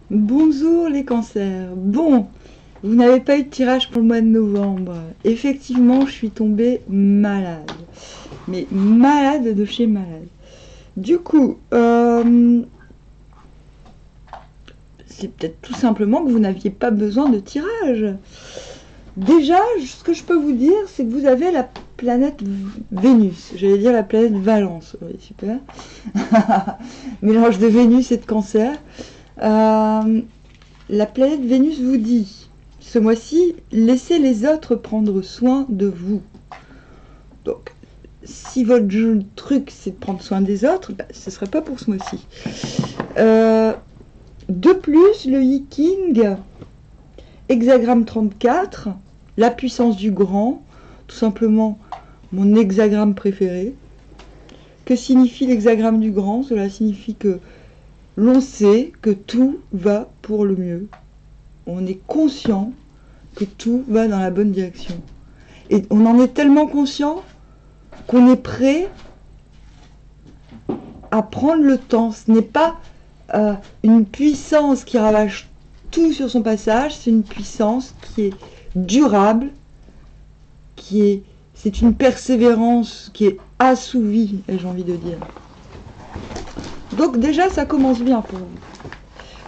Bonjour les cancers. Bon, vous n'avez pas eu de tirage pour le mois de novembre. Effectivement, je suis tombée malade. Mais malade de chez malade. Du coup, c'est peut-être tout simplement que vous n'aviez pas besoin de tirage. Déjà, ce que je peux vous dire, c'est que vous avez la planète Vénus. J'allais dire la planète Valence. Oui, super. Mélange de Vénus et de Cancer. La planète Vénus vous dit, ce mois-ci, laissez les autres prendre soin de vous. Donc, si votre truc, c'est de prendre soin des autres, bah, ce ne serait pas pour ce mois-ci. De plus, le Yiking, hexagramme 34, la puissance du grand, tout simplement mon hexagramme préféré. Que signifie l'hexagramme du grand? Cela signifie que l'on sait que tout va pour le mieux. On est conscient que tout va dans la bonne direction. Et on en est tellement conscient qu'on est prêt à prendre le temps. Ce n'est pas une puissance qui ravage tout sur son passage, c'est une puissance qui est durable, c'est une persévérance qui est assouvie, j'ai envie de dire. Donc déjà, ça commence bien pour vous.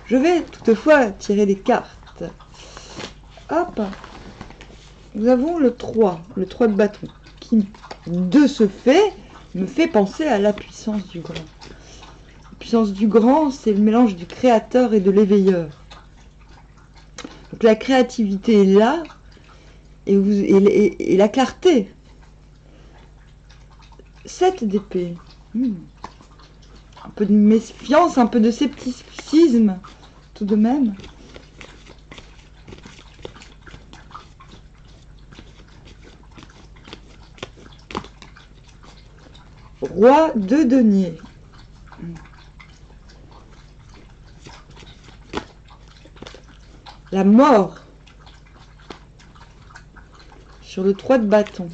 Je vais toutefois tirer des cartes. Hop. Nous avons le 3 de bâton, qui, de ce fait, me fait penser à la puissance du grand. La puissance du grand, c'est le mélange du créateur et de l'éveilleur. Donc la créativité est là, et la clarté. 7 d'épée. Un peu de méfiance, un peu de scepticisme, tout de même. Roi de denier. La mort. Sur le 3 de bâton.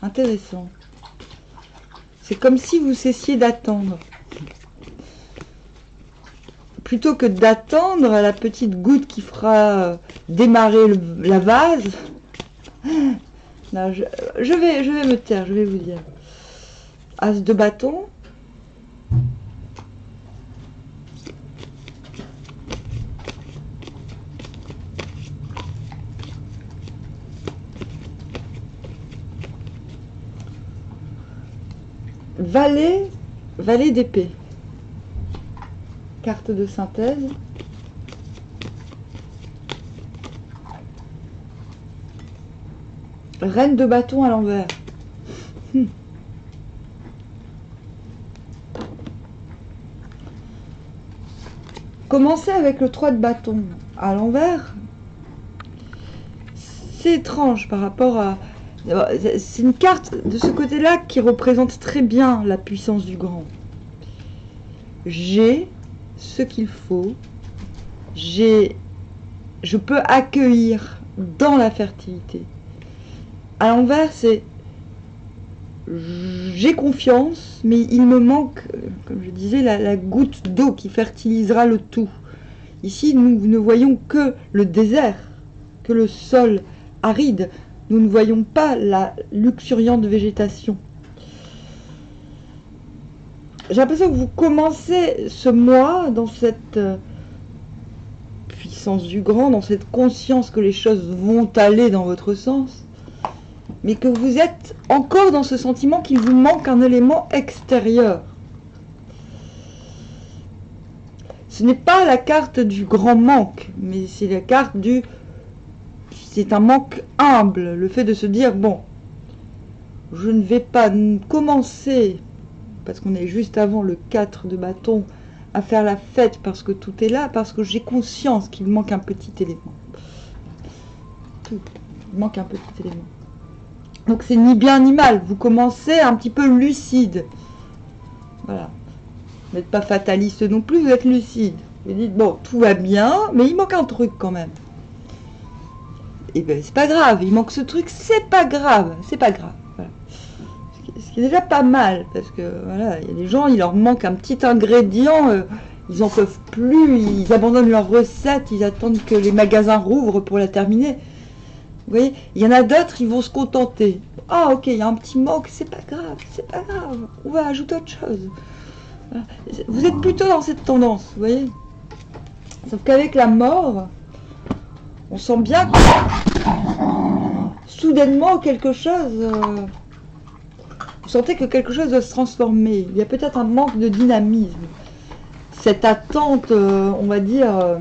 Intéressant. C'est comme si vous cessiez d'attendre. Plutôt que d'attendre la petite goutte qui fera démarrer la vase. Non, je vais me taire, je vais vous dire. As de bâton. Valet d'épée. Carte de synthèse. Reine de bâton à l'envers. Commencer avec le 3 de bâton à l'envers, c'est étrange par rapport à... C'est une carte de ce côté-là qui représente très bien la puissance du grand. J'ai ce qu'il faut. Je peux accueillir dans la fertilité. À l'envers, c'est j'ai confiance, mais il me manque, comme je disais, la goutte d'eau qui fertilisera le tout. Ici, nous ne voyons que le désert, que le sol aride. Nous ne voyons pas la luxuriante végétation. J'ai l'impression que vous commencez ce mois dans cette puissance du grand, dans cette conscience que les choses vont aller dans votre sens, mais que vous êtes encore dans ce sentiment qu'il vous manque un élément extérieur. Ce n'est pas la carte du grand manque, mais c'est la carte du... C'est un manque humble, le fait de se dire, bon, je ne vais pas commencer, parce qu'on est juste avant le 4 de bâton, à faire la fête parce que tout est là, parce que j'ai conscience qu'il manque un petit élément. Il manque un petit élément. Donc c'est ni bien ni mal, vous commencez un petit peu lucide. Voilà. Vous n'êtes pas fataliste non plus, vous êtes lucide. Vous dites, bon, tout va bien, mais il manque un truc quand même. Et bien c'est pas grave, il manque ce truc, c'est pas grave, c'est pas grave. Voilà. Ce qui est déjà pas mal, parce que voilà, il y a des gens, il leur manque un petit ingrédient ils n'en peuvent plus, ils abandonnent leurs recettes, ils attendent que les magasins rouvrent pour la terminer. Vous voyez, il y en a d'autres, ils vont se contenter. Ah ok, il y a un petit manque, c'est pas grave, on va ajouter autre chose. Voilà. Vous êtes plutôt dans cette tendance, vous voyez. Sauf qu'avec la mort, on sent bien que soudainement quelque chose... vous sentez que quelque chose doit se transformer. Il y a peut-être un manque de dynamisme. Cette attente, on va dire,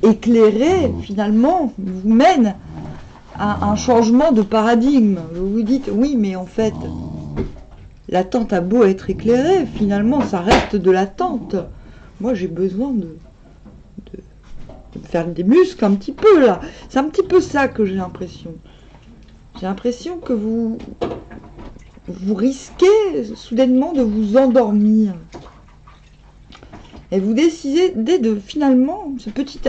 éclairée, finalement, vous mène à un changement de paradigme. Vous vous dites, oui, mais en fait, l'attente a beau être éclairée, finalement, ça reste de l'attente. Moi, j'ai besoin de me faire des muscles un petit peu, là. C'est un petit peu ça que j'ai l'impression. J'ai l'impression que vous risquez soudainement de vous endormir. Et vous décidez de finalement, ce petit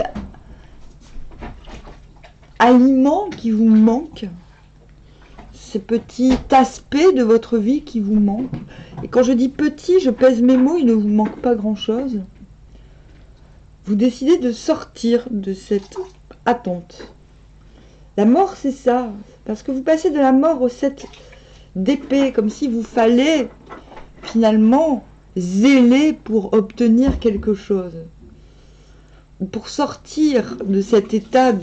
aliment qui vous manque, ce petit aspect de votre vie qui vous manque. Et quand je dis petit, je pèse mes mots, il ne vous manque pas grand-chose. Vous décidez de sortir de cette attente. La mort, c'est ça. Parce que vous passez de la mort au 7 d'épée, comme si vous fallait finalement zéler pour obtenir quelque chose. Pour sortir de cet état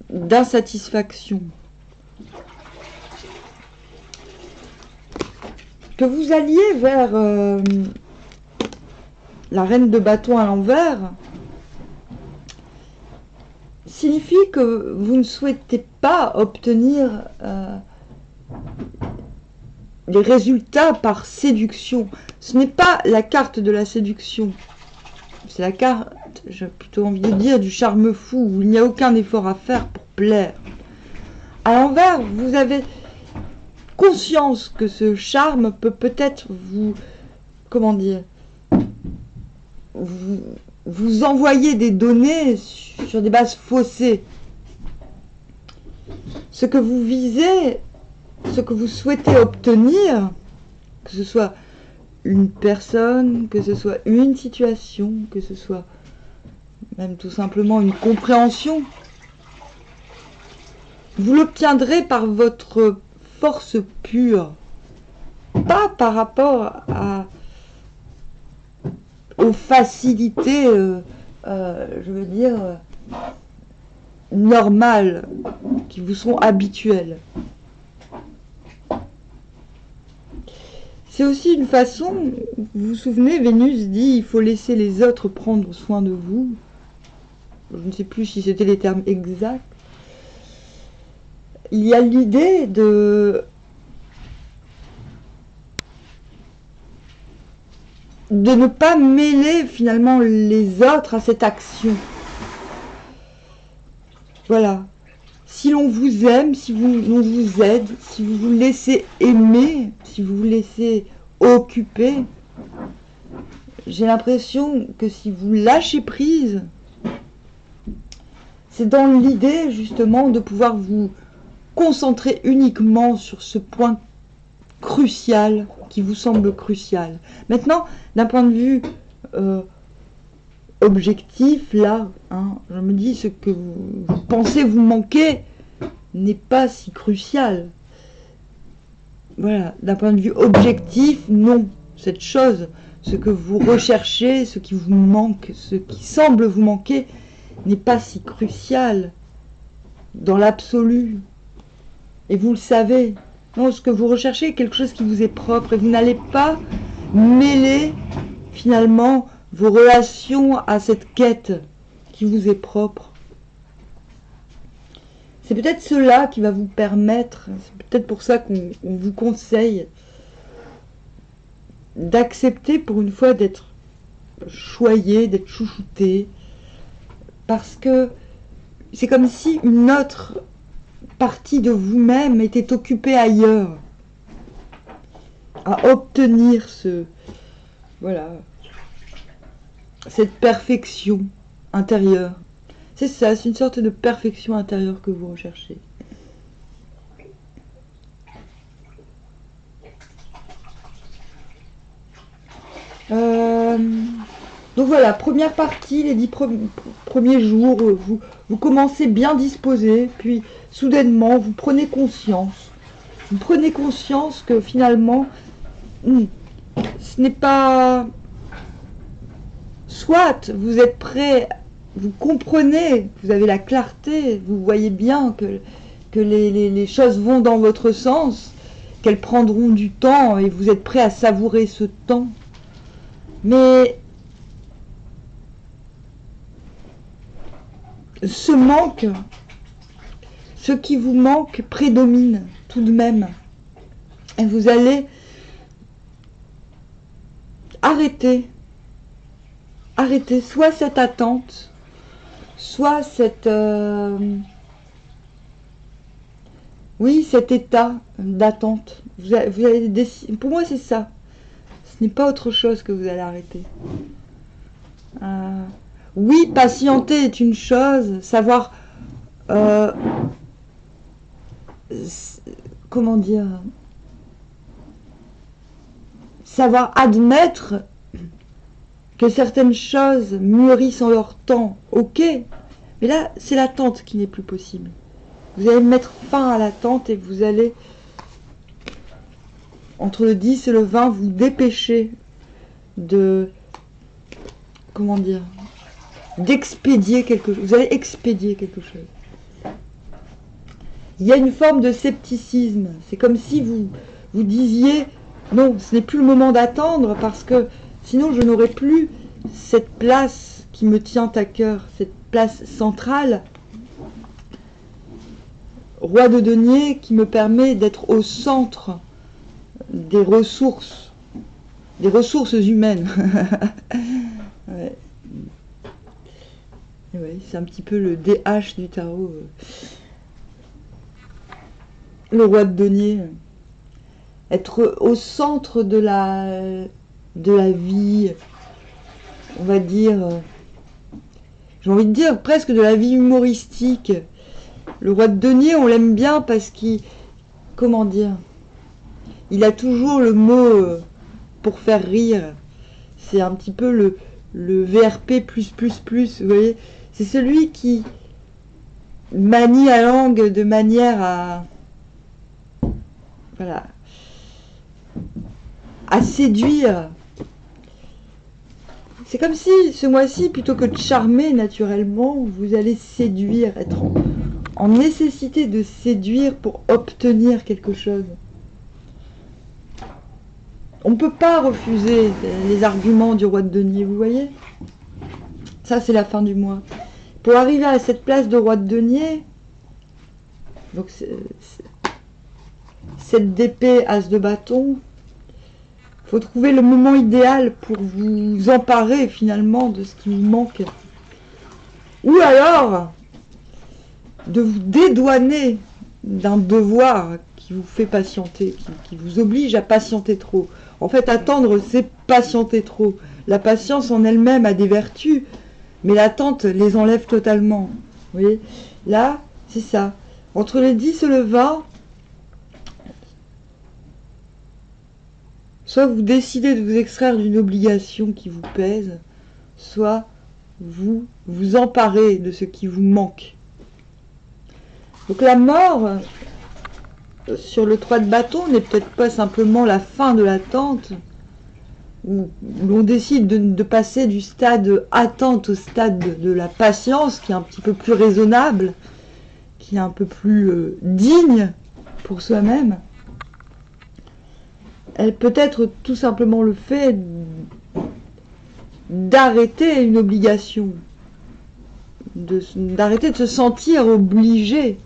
d'insatisfaction. Que vous alliez vers la reine de bâton à l'envers signifie que vous ne souhaitez pas obtenir les résultats par séduction. Ce n'est pas la carte de la séduction. C'est la carte, j'ai plutôt envie de dire, du charme fou, où il n'y a aucun effort à faire pour plaire. À l'envers, vous avez conscience que ce charme peut peut-être vous, comment dire, vous envoyer des données sur des bases faussées. Ce que vous visez, ce que vous souhaitez obtenir, que ce soit une personne, que ce soit une situation, que ce soit même tout simplement une compréhension, vous l'obtiendrez par votre force pure, pas par rapport aux facilités, je veux dire, normales, qui vous sont habituelles. C'est aussi une façon, vous vous souvenez, Vénus dit, il faut laisser les autres prendre soin de vous. Je ne sais plus si c'était les termes exacts. Il y a l'idée de ne pas mêler finalement les autres à cette action. Voilà. Si l'on vous aime, si l'on vous aide, si vous vous laissez aimer, si vous vous laissez occuper, j'ai l'impression que si vous lâchez prise, c'est dans l'idée justement de pouvoir vous concentrer uniquement sur ce point crucial qui vous semble crucial. Maintenant, d'un point de vue objectif, là, hein, je me dis ce que vous pensez vous manquer n'est pas si crucial. Voilà, d'un point de vue objectif, non. Cette chose, ce que vous recherchez, ce qui vous manque, ce qui semble vous manquer, n'est pas si crucial dans l'absolu. Et vous le savez. Non, ce que vous recherchez est quelque chose qui vous est propre. Et vous n'allez pas mêler, finalement, vos relations à cette quête qui vous est propre. C'est peut-être cela qui va vous permettre, c'est peut-être pour ça qu'on vous conseille d'accepter pour une fois d'être choyé, d'être chouchouté, parce que c'est comme si une autre partie de vous-même était occupée ailleurs, à obtenir voilà, cette perfection intérieure. C'est ça, c'est une sorte de perfection intérieure que vous recherchez. Donc voilà, première partie, les 10 premiers jours, vous commencez bien disposé, puis soudainement, vous prenez conscience. Vous prenez conscience que finalement, ce n'est pas... Soit vous êtes prêt, vous comprenez, vous avez la clarté, vous voyez bien que les choses vont dans votre sens, qu'elles prendront du temps et vous êtes prêt à savourer ce temps. Mais ce manque, ce qui vous manque prédomine tout de même. Et vous allez arrêter soit cette attente, soit cette... oui, cet état d'attente. Vous allez décider. Pour moi, c'est ça. Ce n'est pas autre chose que vous allez arrêter. Oui, patienter est une chose. Savoir... comment dire, savoir admettre que certaines choses mûrissent en leur temps, ok, mais là c'est l'attente qui n'est plus possible. Vous allez mettre fin à l'attente et vous allez, entre le 10 et le 20, vous dépêcher de, comment dire, d'expédier quelque chose. Vous allez expédier quelque chose. Il y a une forme de scepticisme. C'est comme si vous disiez, non, ce n'est plus le moment d'attendre parce que sinon je n'aurai plus cette place qui me tient à cœur, cette place centrale, roi de denier, qui me permet d'être au centre des ressources humaines. Ouais. Ouais, c'est un petit peu le DH du tarot. Le roi de denier, être au centre de la vie, on va dire, j'ai envie de dire presque de la vie humoristique. Le roi de denier, on l'aime bien parce qu'il, comment dire, il a toujours le mot pour faire rire. C'est un petit peu le VRP+++, vous voyez. C'est celui qui manie la langue de manière à... Voilà. À séduire. C'est comme si, ce mois-ci, plutôt que de charmer naturellement, vous allez séduire, être en nécessité de séduire pour obtenir quelque chose. On ne peut pas refuser les arguments du roi de denier, vous voyez? Ça, c'est la fin du mois. Pour arriver à cette place de roi de denier, donc cette d'épée, as de bâton, il faut trouver le moment idéal pour vous emparer finalement de ce qui vous manque. Ou alors, de vous dédouaner d'un devoir qui vous fait patienter, qui vous oblige à patienter trop. En fait, attendre, c'est patienter trop. La patience en elle-même a des vertus, mais l'attente les enlève totalement. Vous voyez? Là, c'est ça. Entre le 10 et le 20, soit vous décidez de vous extraire d'une obligation qui vous pèse, soit vous vous emparez de ce qui vous manque. Donc la mort, sur le 3 de bâton, n'est peut-être pas simplement la fin de l'attente, où l'on décide de passer du stade attente au stade de la patience, qui est un petit peu plus raisonnable, qui est un peu plus digne pour soi-même. Elle peut être tout simplement le fait d'arrêter une obligation, d'arrêter de se sentir obligé.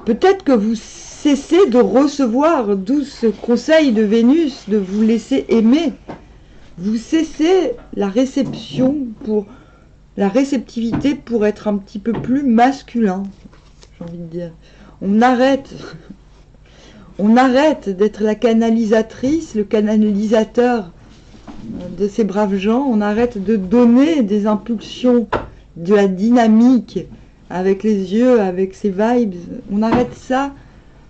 Peut-être que vous cessez de recevoir, d'où ce conseil de Vénus de vous laisser aimer. Vous cessez la réception pour la réceptivité pour être un petit peu plus masculin, j'ai envie de dire. On arrête d'être la canalisatrice, le canalisateur de ces braves gens. On arrête de donner des impulsions, de la dynamique avec les yeux, avec ces vibes. On arrête ça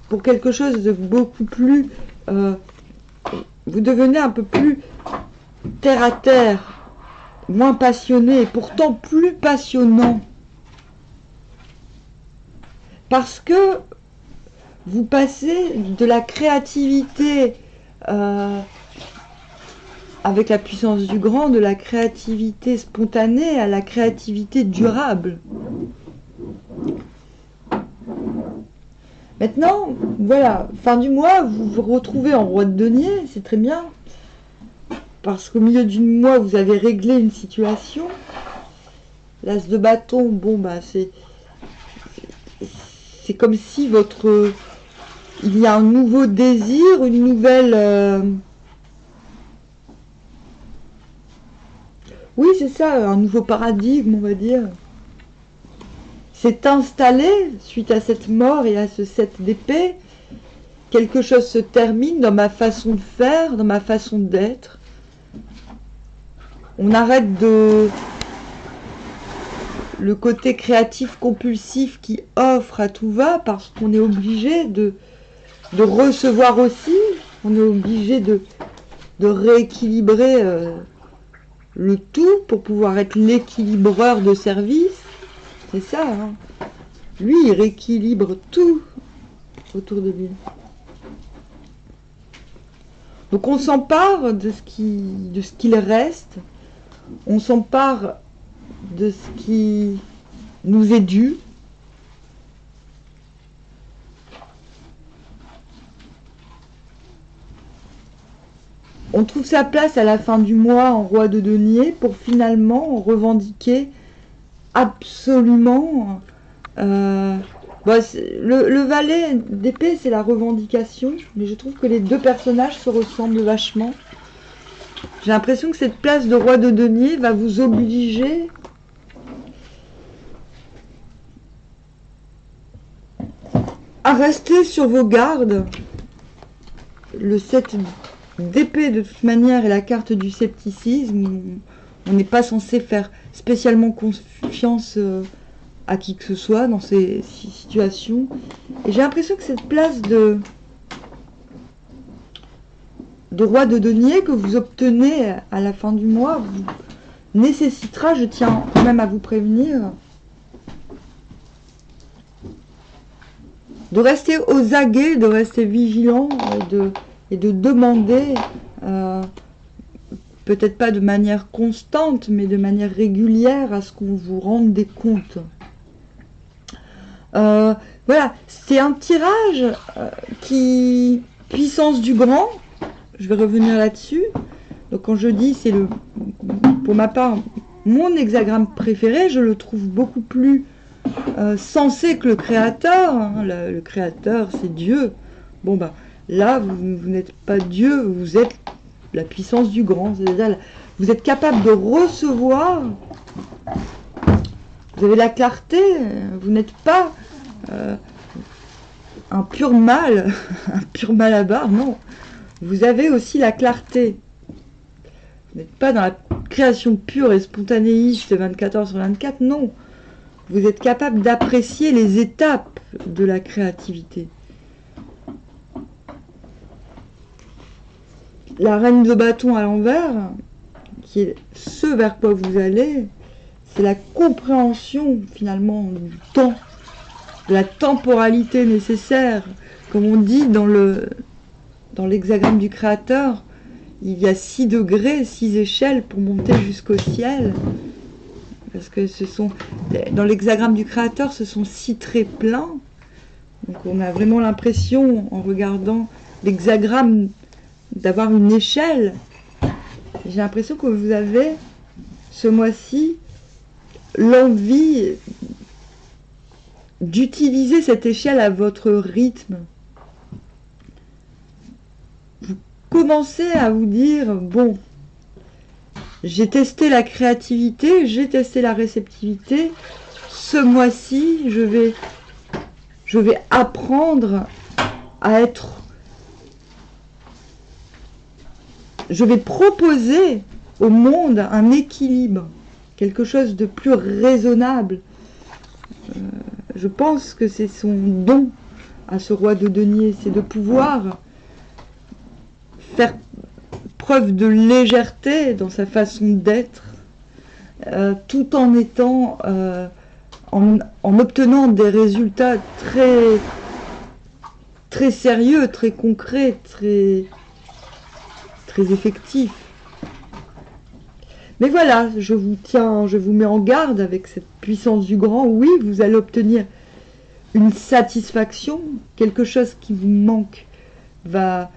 pour quelque chose de beaucoup plus... vous devenez un peu plus terre à terre, moins passionné, et pourtant plus passionnant. Parce que vous passez de la créativité avec la puissance du grand, de la créativité spontanée à la créativité durable. Maintenant, voilà, fin du mois, vous vous retrouvez en roi de denier, c'est très bien. Parce qu'au milieu du mois, vous avez réglé une situation. L'as de bâton, bon, bah, c'est comme si il y a un nouveau désir, une nouvelle... Oui, c'est ça, un nouveau paradigme, on va dire. S'est installé suite à cette mort et à ce 7 d'épée. Quelque chose se termine dans ma façon de faire, dans ma façon d'être. On arrête le côté créatif compulsif qui offre à tout va, parce qu'on est obligé de recevoir aussi. On est obligé de rééquilibrer le tout pour pouvoir être l'équilibreur de service. C'est ça, hein. Lui, il rééquilibre tout autour de lui. Donc on s'empare de ce qu'il reste, on s'empare de ce qui nous est dû. On trouve sa place à la fin du mois en roi de denier pour finalement revendiquer absolument... le valet d'épée, c'est la revendication, mais je trouve que les deux personnages se ressemblent vachement. J'ai l'impression que cette place de roi de denier va vous obliger à rester sur vos gardes. Le 7 d'épée, de toute manière, est la carte du scepticisme. On n'est pas censé faire spécialement confiance à qui que ce soit dans ces situations. Et j'ai l'impression que cette place de roi de denier que vous obtenez à la fin du mois vous nécessitera, je tiens quand même à vous prévenir, de rester aux aguets, de rester vigilant et de demander, peut-être pas de manière constante, mais de manière régulière, à ce qu'on vous rende des comptes. Voilà, c'est un tirage qui... Puissance du grand, je vais revenir là-dessus. Donc quand je dis, c'est pour ma part, mon hexagramme préféré, je le trouve beaucoup plus sensé que le créateur. Hein. Le créateur, c'est Dieu. Bon, bah, là, vous n'êtes pas Dieu, vous êtes la puissance du grand. C'est-à-dire, vous êtes capable de recevoir. Vous avez la clarté, vous n'êtes pas un pur mal, un pur malabar, non. Vous avez aussi la clarté. Vous n'êtes pas dans la création pure et spontanéiste 24 heures sur 24, non. Vous êtes capable d'apprécier les étapes de la créativité. La reine de bâton à l'envers, qui est ce vers quoi vous allez, c'est la compréhension finalement du temps, de la temporalité nécessaire. Comme on dit dans l'hexagramme du créateur, il y a 6 degrés, 6 échelles pour monter jusqu'au ciel. Parce que dans l'hexagramme du créateur, ce sont 6 traits pleins. Donc on a vraiment l'impression, en regardant l'hexagramme, d'avoir une échelle. J'ai l'impression que vous avez, ce mois-ci, l'envie d'utiliser cette échelle à votre rythme. Vous commencez à vous dire, bon, j'ai testé la créativité, j'ai testé la réceptivité, ce mois-ci, je vais apprendre à être... Je vais proposer au monde un équilibre, quelque chose de plus raisonnable. Je pense que c'est son don à ce roi de denier, c'est de pouvoir faire preuve de légèreté dans sa façon d'être, tout en étant, en obtenant des résultats très sérieux, très concrets, très effectifs. Mais voilà, je vous mets en garde avec cette puissance du grand. Oui, vous allez obtenir une satisfaction, quelque chose qui vous manque va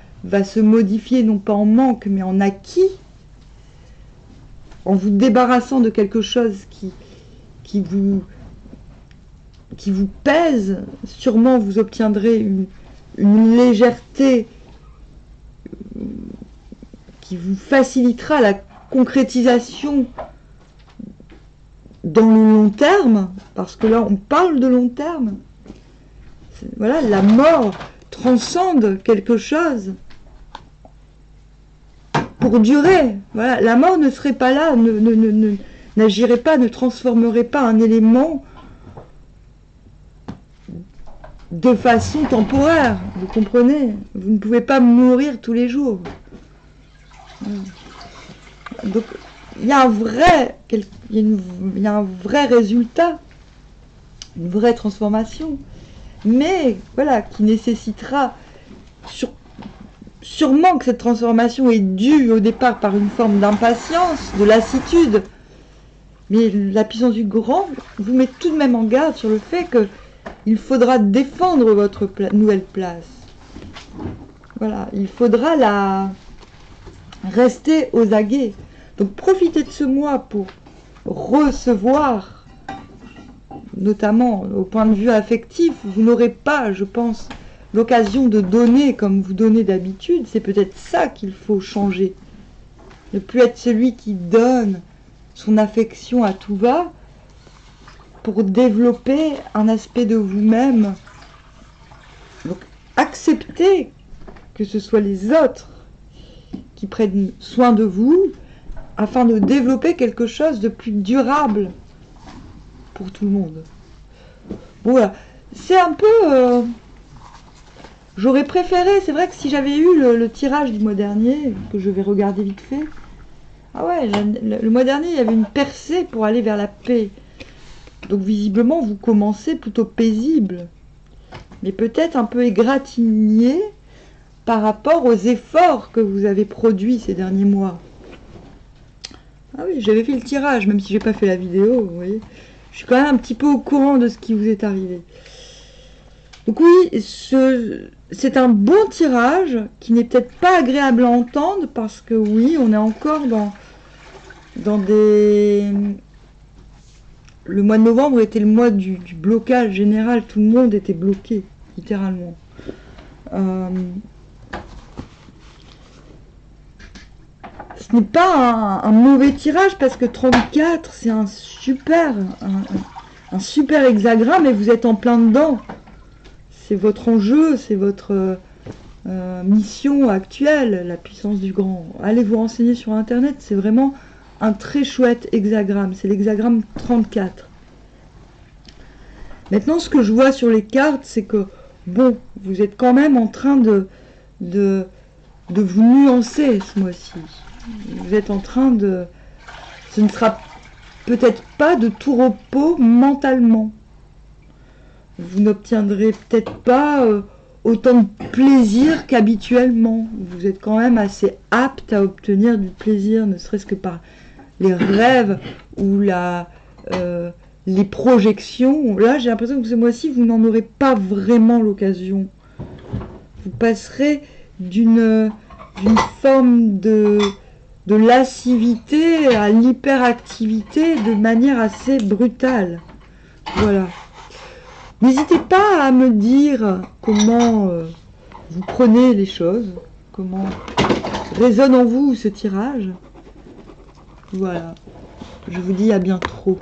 se modifier, non pas en manque, mais en acquis, en vous débarrassant de quelque chose qui vous pèse. Sûrement vous obtiendrez une légèreté qui vous facilitera la concrétisation dans le long terme, parce que là on parle de long terme. Voilà, la mort transcende quelque chose pour durer. Voilà, la mort ne serait pas là, n'agirait pas, ne transformerait pas un élément de façon temporaire. Vous comprenez? Vous ne pouvez pas mourir tous les jours. Donc il y a un vrai résultat, une vraie transformation, mais voilà, qui nécessitera sûrement que cette transformation est due au départ par une forme d'impatience, de lassitude, mais la puissance du grand vous met tout de même en garde sur le fait que il faudra défendre votre nouvelle place. Voilà, il faudra rester aux aguets. Donc profitez de ce mois pour recevoir, notamment au point de vue affectif. Vous n'aurez pas, je pense, l'occasion de donner comme vous donnez d'habitude. C'est peut-être ça qu'il faut changer. Ne plus être celui qui donne son affection à tout va pour développer un aspect de vous-même. Donc acceptez que ce soit les autres qui prennent soin de vous afin de développer quelque chose de plus durable pour tout le monde. Bon, voilà. C'est un peu... J'aurais préféré, c'est vrai que si j'avais eu le tirage du mois dernier, que je vais regarder vite fait, ah ouais, le mois dernier, il y avait une percée pour aller vers la paix. Donc visiblement, vous commencez plutôt paisible, mais peut-être un peu égratigné par rapport aux efforts que vous avez produits ces derniers mois. Ah oui, j'avais fait le tirage, même si j'ai pas fait la vidéo, vous voyez. Je suis quand même un petit peu au courant de ce qui vous est arrivé. Donc oui, c'est un bon tirage qui n'est peut-être pas agréable à entendre parce que oui, on est encore dans des... Le mois de novembre était le mois du blocage général, tout le monde était bloqué, littéralement. Ce n'est pas un mauvais tirage parce que 34 c'est un super hexagramme et vous êtes en plein dedans. C'est votre enjeu, c'est votre mission actuelle, la puissance du grand. Allez vous renseigner sur internet, c'est vraiment un très chouette hexagramme, c'est l'hexagramme 34. Maintenant ce que je vois sur les cartes, c'est que bon, vous êtes quand même en train de vous nuancer ce mois-ci. Vous êtes en train de... Ce ne sera peut-être pas de tout repos mentalement. Vous n'obtiendrez peut-être pas autant de plaisir qu'habituellement. Vous êtes quand même assez apte à obtenir du plaisir, ne serait-ce que par les rêves ou les projections. Là, j'ai l'impression que ce mois-ci, vous n'en aurez pas vraiment l'occasion. Vous passerez d'une forme de lascivité à l'hyperactivité de manière assez brutale. Voilà. N'hésitez pas à me dire comment vous prenez les choses, comment résonne en vous ce tirage. Voilà. Je vous dis à bientôt.